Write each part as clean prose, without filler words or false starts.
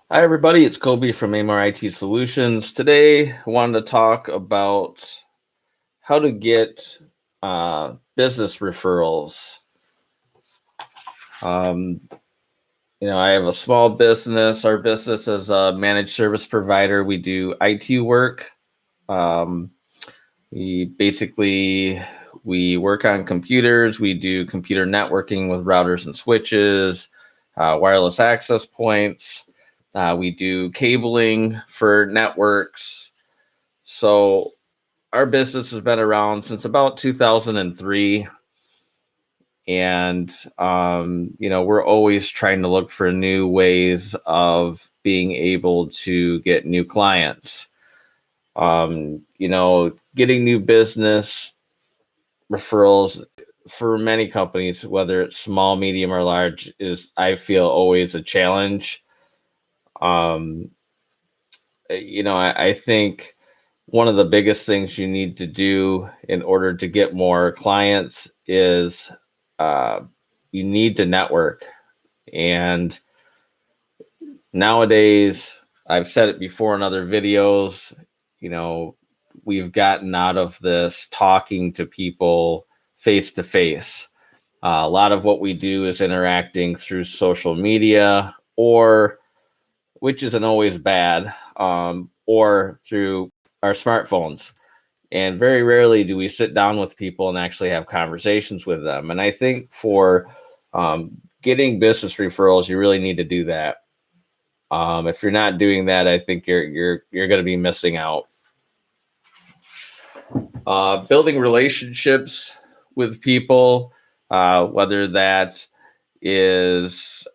Hi, everybody. It's Kobe from Amar IT Solutions. Today, I wanted to talk about how to get business referrals. Um, I have a small business. Our business is a managed service provider. We do IT work. Um, we work on computers. We do computer networking with routers and switches, wireless access points. We do cabling for networks. So our business has been around since about 2003. And, we're always trying to look for new ways of being able to get new clients. Getting new business referrals for many companies, whether it's small, medium, or large, is, I feel, always a challenge. Um, I think one of the biggest things you need to do in order to get more clients is uh, you need to network. And nowadays, I've said it before in other videos, you know, we've gotten out of this talking to people face to face. A lot of what we do is interacting through social media, or which isn't always bad, or through our smartphones. And very rarely do we sit down with people and actually have conversations with them. And I think for getting business referrals, you really need to do that. If you're not doing that, I think you're going to be missing out. Building relationships with people, whether that is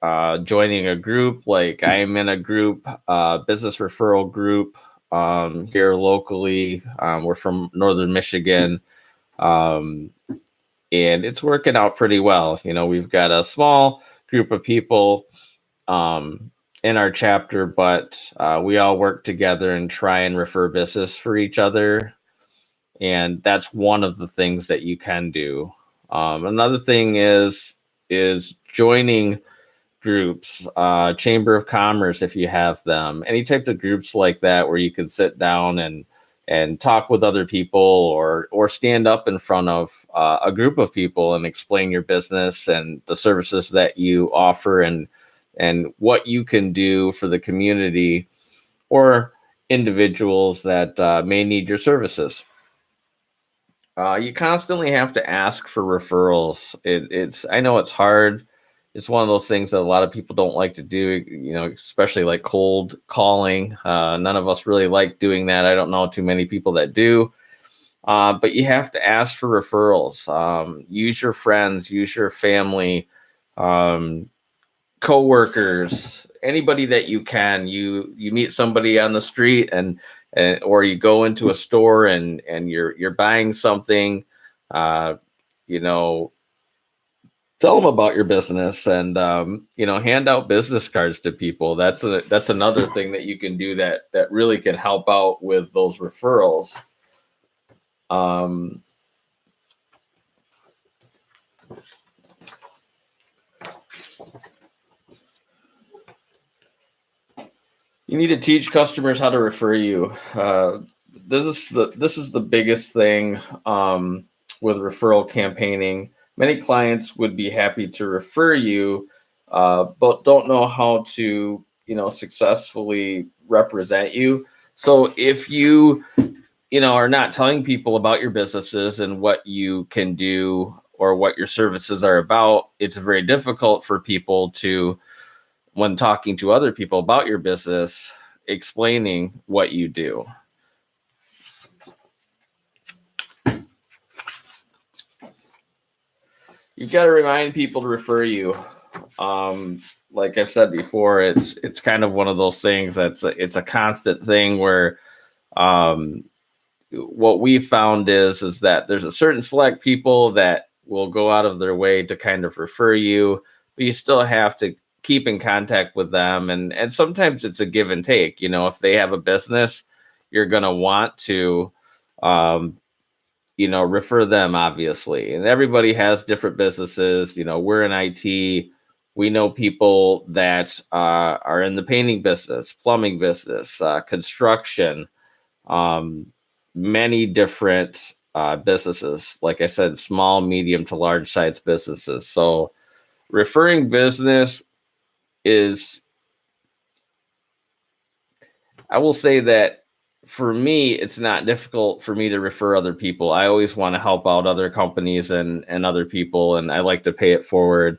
joining a group, like I am in a group, business referral group here locally. We're from Northern Michigan, um, and it's working out pretty well. We've got a small group of people um, in our chapter, but we all work together and try and refer business for each other. And that's one of the things that you can do. Another thing is joining groups, chamber of commerce, if you have them, any type of groups like that where you can sit down and talk with other people, or stand up in front of a group of people and explain your business and the services that you offer, and what you can do for the community or individuals that may need your services. You constantly have to ask for referrals. It's I know it's hard. It's one of those things that a lot of people don't like to do, especially like cold calling. None of us really like doing that. I don't know too many people that do. But you have to ask for referrals. Use your friends, use your family, um, coworkers, anybody that you can. You meet somebody on the street, and or you go into a store and you're buying something, uh, you know, tell them about your business, and hand out business cards to people. That's another thing that you can do that really can help out with those referrals. Um, you need to teach customers how to refer you. This is the biggest thing with referral campaigning. Many clients would be happy to refer you, but don't know how to successfully represent you. So if you are not telling people about your businesses and what you can do or what your services are about, it's very difficult for people to, when talking to other people about your business, explaining what you do. You've got to remind people to refer you. Like I've said before, it's kind of one of those things it's a constant thing where um, what we found is that there's a certain select people that will go out of their way to kind of refer you, but you still have to keep in contact with them, and sometimes it's a give and take. If they have a business, you're going to want to um, refer them, obviously. And everybody has different businesses. We're in IT. We know people that are in the painting business, plumbing business, construction, um, many different businesses. Like I said, small, medium to large size businesses. So referring business is, I will say that for me, it's not difficult for me to refer other people. I always want to help out other companies and other people, and I like to pay it forward.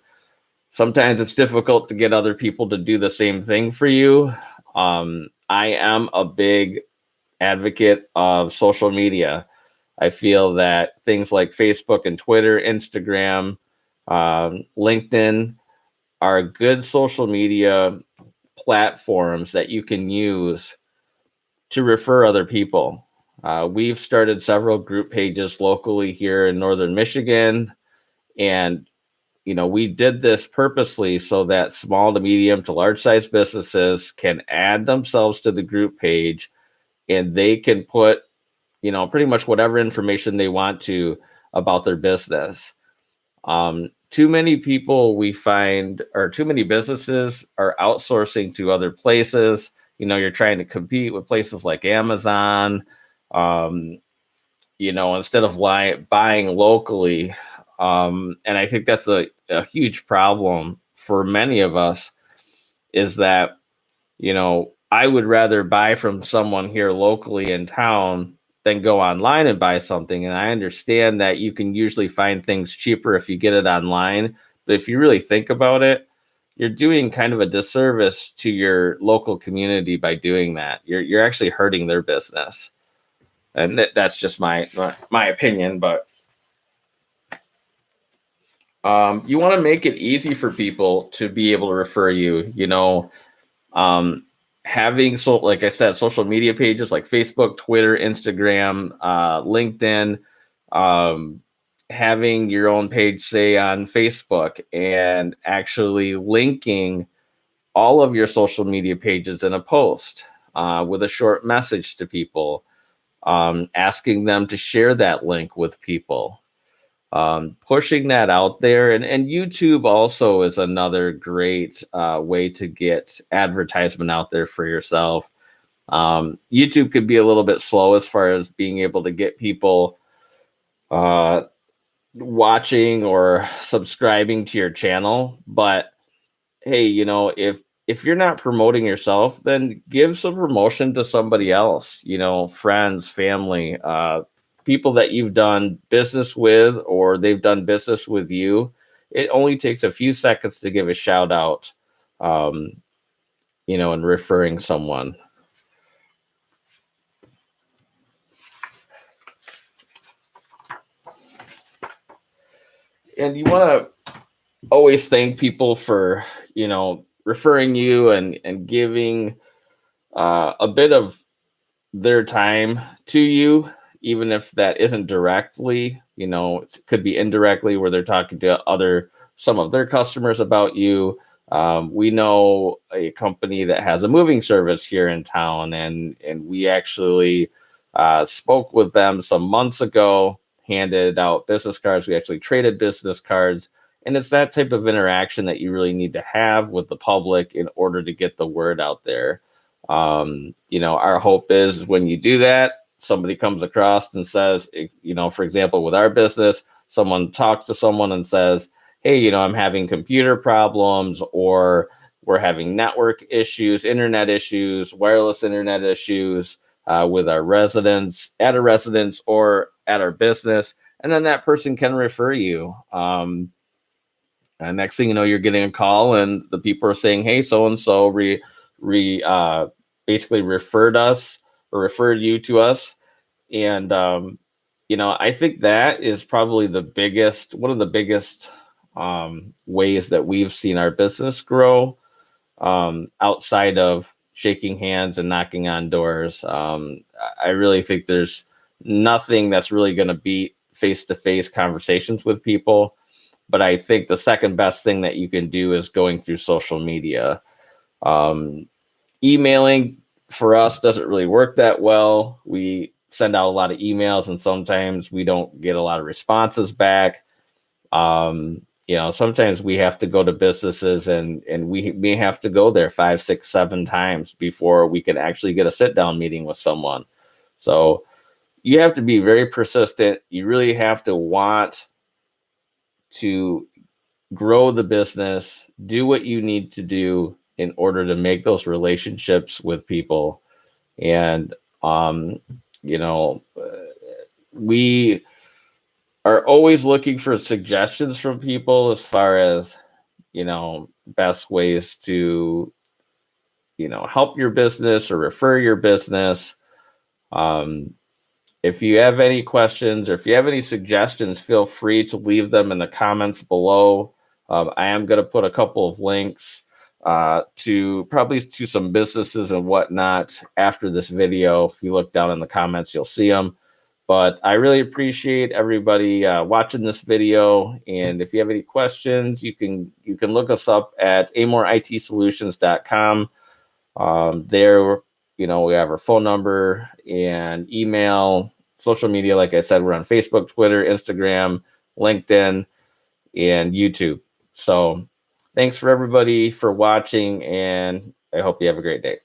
Sometimes it's difficult to get other people to do the same thing for you. I am a big advocate of social media. I feel that things like Facebook and Twitter, Instagram, LinkedIn are good social media platforms that you can use to refer other people. We've started several group pages locally here in Northern Michigan, and we did this purposely so that small to medium to large size businesses can add themselves to the group page, and they can put, pretty much whatever information they want to about their business. Too many people we find, or too many businesses are outsourcing to other places. You're trying to compete with places like Amazon, um, instead of buying locally. And I think that's a huge problem for many of us, is that, I would rather buy from someone here locally in town than go online and buy something. And I understand that you can usually find things cheaper if you get it online. But if you really think about it, you're doing kind of a disservice to your local community by doing that. You're actually hurting their business. And that's just my opinion. But you want to make it easy for people to be able to refer you. Um, Having, so like I said, social media pages like Facebook, Twitter, Instagram, LinkedIn, um, having your own page, say on Facebook, and actually linking all of your social media pages in a post with a short message to people, asking them to share that link with people, pushing that out there. And YouTube also is another great way to get advertisement out there for yourself. YouTube could be a little bit slow as far as being able to get people uh, watching or subscribing to your channel. But hey, if you're not promoting yourself, then give some promotion to somebody else, friends, family, people that you've done business with, or they've done business with you. It only takes a few seconds to give a shout out, um, and referring someone. And you want to always thank people for, referring you and giving a bit of their time to you, even if that isn't directly, it could be indirectly where they're talking to some of their customers about you. We know a company that has a moving service here in town, and we actually spoke with them some months ago, handed out business cards. We actually traded business cards. And it's that type of interaction that you really need to have with the public in order to get the word out there. Our hope is when you do that, somebody comes across and says, for example, with our business, someone talks to someone and says, hey, I'm having computer problems, or we're having network issues, internet issues, wireless internet issues with our residents, at a residence or at our business. And then that person can refer you. And next thing you know, you're getting a call, and the people are saying, "Hey, so and so basically referred us or referred you to us." And I think that is probably one of the biggest ways that we've seen our business grow, outside of shaking hands and knocking on doors. I really think there's nothing that's really going to beat face-to-face conversations with people. But I think the second best thing that you can do is going through social media. Um, Emailing for us doesn't really work that well. We send out a lot of emails, and sometimes we don't get a lot of responses back. sometimes we have to go to businesses and we may have to go there 5, 6, 7 times before we can actually get a sit down meeting with someone. So you have to be very persistent. You really have to want to grow the business, do what you need to do in order to make those relationships with people. And, um, you know, we are always looking for suggestions from people as far as, best ways to, help your business or refer your business. Um, if you have any questions or if you have any suggestions, feel free to leave them in the comments below. I am going to put a couple of links to some businesses and whatnot after this video. If you look down in the comments, you'll see them. But I really appreciate everybody watching this video. And if you have any questions, you can look us up at amoreitsolutions.com. There, we have our phone number and email, social media. Like I said, we're on Facebook, Twitter, Instagram, LinkedIn, and YouTube. So thanks for everybody for watching, and I hope you have a great day.